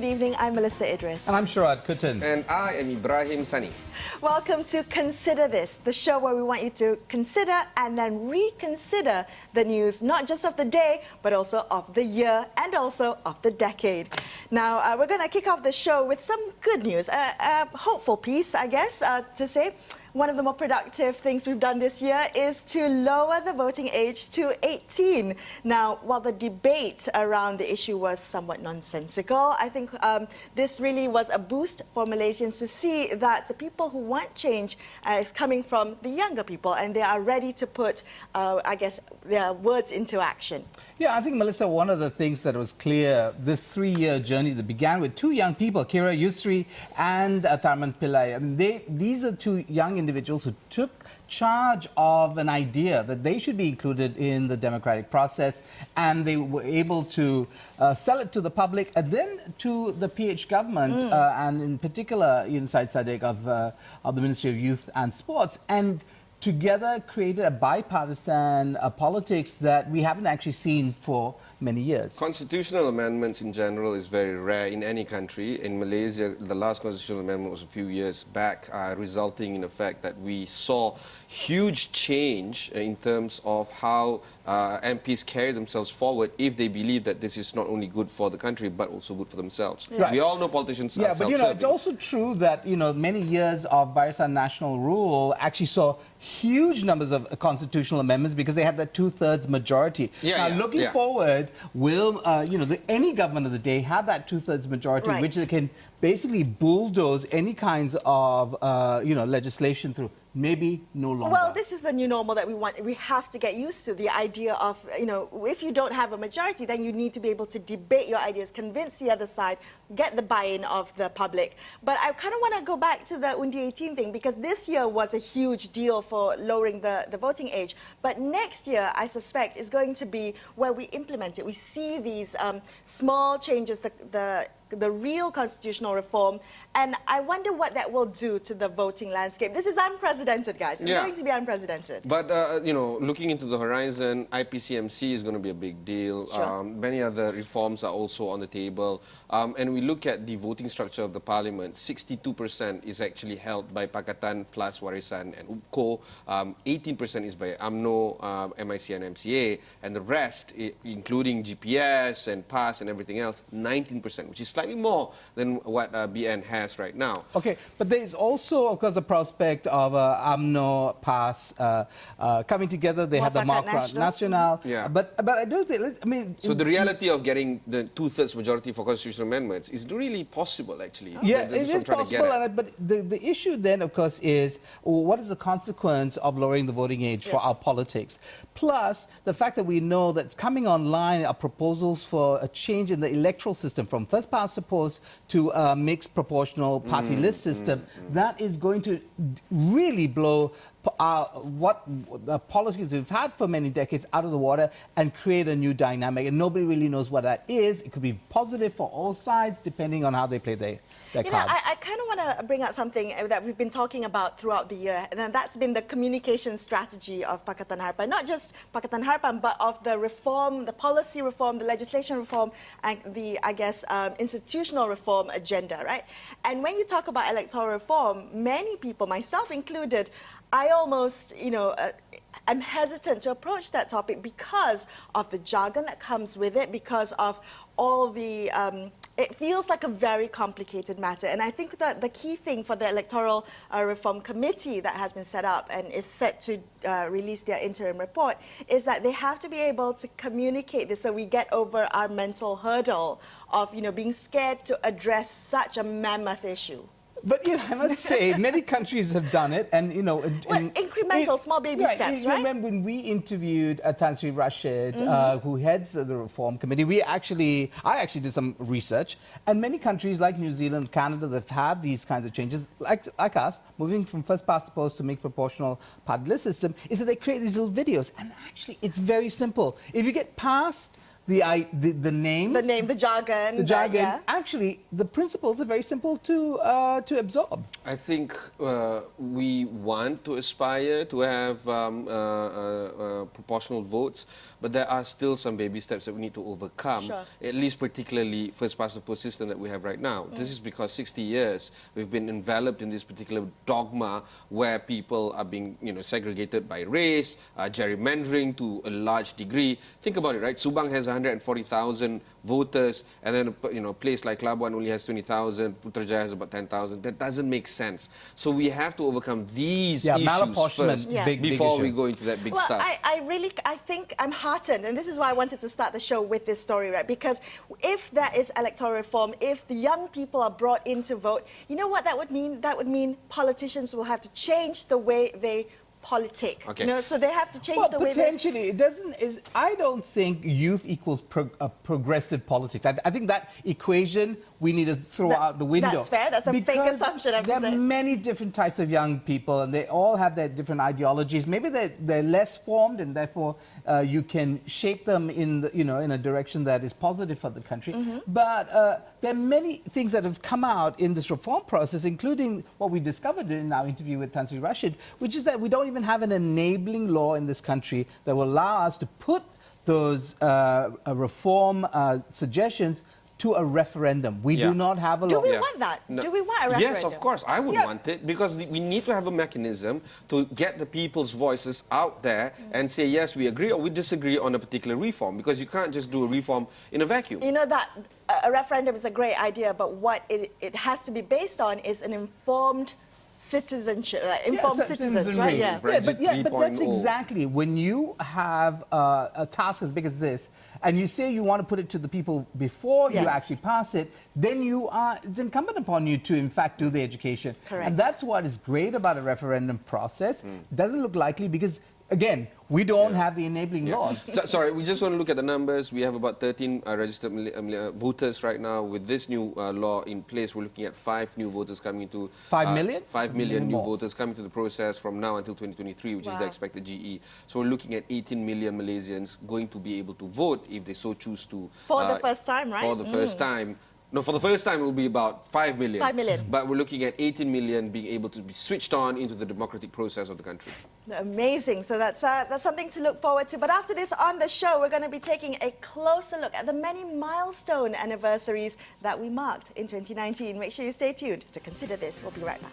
good evening. I'm Melisa Idris. And I'm Sharaad, Kuttan. And I am Ibrahim, Sani. Welcome to Consider This, the show where we want you to consider and then reconsider the news, not just of the day, but also of the year and also of the decade. Now, we're going to kick off the show with some good news, a hopeful piece, I guess, to say. One of the more productive things we've done this year is to lower the voting age to 18. Now, while the debate around the issue was somewhat nonsensical, I think this really was a boost for Malaysians to see that the people who want change is coming from the younger people, and they are ready to put, I guess, their words into action. Yeah, I think, Melissa, one of the things that was clear, this 3-year journey that began with two young people, Kira Yusri and Tharman Pillai. I mean, these are two young individuals who took charge of an idea that they should be included in the democratic process, and they were able to sell it to the public and then to the PH government, and in particular, Said Sadek of the Ministry of Youth and Sports, and together created a bipartisan politics that we haven't actually seen for many years. Constitutional amendments in general is very rare in any country. In Malaysia, the last constitutional amendment was a few years back, resulting in the fact that we saw huge change in terms of how MPs carry themselves forward if they believe that this is not only good for the country but also good for themselves. Yeah. Right. We all know politicians are but self-serving. it's also true that many years of Barisan National rule actually saw huge numbers of constitutional amendments because they had that 2/3 majority. Looking forward, will any government of the day have that 2/3 majority, which they can basically bulldoze any kinds of legislation through? Maybe no longer. Well, this is the new normal that we want. We have to get used to the idea of, if you don't have a majority, then you need to be able to debate your ideas, convince the other side, get the buy-in of the public. But I kind of want to go back to the Undi 18 thing, because this year was a huge deal for lowering the voting age. But next year, I suspect, is going to be where we implement it. We see these small changes, the real constitutional reform, and I wonder what that will do to the voting landscape. This is unprecedented, guys. It's going to be unprecedented. But, looking into the horizon, IPCMC is going to be a big deal. Sure. Many other reforms are also on the table. And we look at the voting structure of the parliament, 62% is actually held by Pakatan plus Warisan and UPCO, 18% is by UMNO, MIC and MCA, and the rest, including GPS and PAS and everything else, 19%, which is slightly more than what BN has right now. Okay, but there is also, of course, the prospect of UMNO, PAS coming together. They have the Marquat Nasional. Yeah. But I don't think, So the reality of getting the 2/3 majority for constitutional amendments is really possible, actually. Yeah, it is possible. But the issue then, of course, is what is the consequence of lowering the voting age for our politics? Plus, the fact that we know that's coming online are proposals for a change in the electoral system from first past the post to a mixed proportional party list system. That is going to really blow what the policies we've had for many decades out of the water and create a new dynamic. And nobody really knows what that is. It could be positive for all sides, depending on how they play their cards. I kind of want to bring out something that we've been talking about throughout the year, and that's been the communication strategy of Pakatan Harapan. Not just Pakatan Harapan, but of the reform, the policy reform, the legislation reform, and the, I guess, institutional reform agenda, right? And when you talk about electoral reform, many people, myself included, I almost, I'm hesitant to approach that topic because of the jargon that comes with it, because of all the, it feels like a very complicated matter. And I think that the key thing for the Electoral Reform Committee that has been set up and is set to release their interim report is that they have to be able to communicate this so we get over our mental hurdle of, being scared to address such a mammoth issue. But I must say, many countries have done it, and incremental, small baby steps, right? Remember when we interviewed Tan Sri Rashid, who heads the Reform Committee? I actually did some research, and many countries like New Zealand, Canada, that have these kinds of changes, like us, moving from first past the post to mixed proportional party list system, is that they create these little videos, and actually, it's very simple. If you get past the names, the jargon. Yeah. actually, the principles are very simple to absorb. I think we want to aspire to have proportional votes, but there are still some baby steps that we need to overcome, Sure. at least particularly first past the post system that we have right now. This is because 60 years we've been enveloped in this particular dogma where people are being segregated by race, gerrymandering to a large degree. Think about it, right? Subang has 140,000 voters, and then a place like Labuan only has 20,000, Putrajaya has about 10,000. That doesn't make sense. So we have to overcome these issues malapportionment, first Yeah. big before issue. we go into that big Well, stuff. I think I'm heartened, and this is why I wanted to start the show with this story, right? Because if there is electoral reform, if the young people are brought in to vote, you know what that would mean? That would mean politicians will have to change the way they politic. Okay. So they have to change Well, the way they... potentially, it doesn't. I don't think youth equals progressive politics. I think that equation we need to throw out the window. That's fair. That's a fake Because assumption, I have to there say. are many different types of young people, and they all have their different ideologies. Maybe they're less formed, and therefore you can shape them in in a direction that is positive for the country. But there are many things that have come out in this reform process, including what we discovered in our interview with Tan Sri Rashid, which is that we don't even have an enabling law in this country that will allow us to put those reform suggestions to a referendum. We do not have a law. Do we Yeah. want that? No. Do we want a referendum? Yes, of course. I would Yeah. want it because we need to have a mechanism to get the people's voices out there and say, yes, we agree or we disagree on a particular reform, because you can't just do a reform in a vacuum. You know that a referendum is a great idea, but what it has to be based on is an informed citizenship, informed citizens, right? Yeah. Brexit But that's 3.0. exactly when you have a task as big as this, and you say you want to put it to the people before you Yes. actually pass it, then it's incumbent upon you to, in fact, do the education. Correct. And that's what is great about a referendum process. Doesn't look likely because, again, we don't have the enabling laws. Sorry, we just want to look at the numbers. We have about 13 registered voters right now. With this new law in place, we're looking at 5 new voters coming into... 5 million? 5 million new More. voters coming to the process from now until 2023, which is the Wow. expected GE. So we're looking at 18 million Malaysians going to be able to vote if they so choose to. For the first time, right? For the first time. No, for the first time it will be about 5 million. 5 million. But we're looking at 18 million being able to be switched on into the democratic process of the country. Amazing. So that's something to look forward to. But after this on the show, we're going to be taking a closer look at the many milestone anniversaries that we marked in 2019. Make sure you stay tuned to consider this. We'll be right back.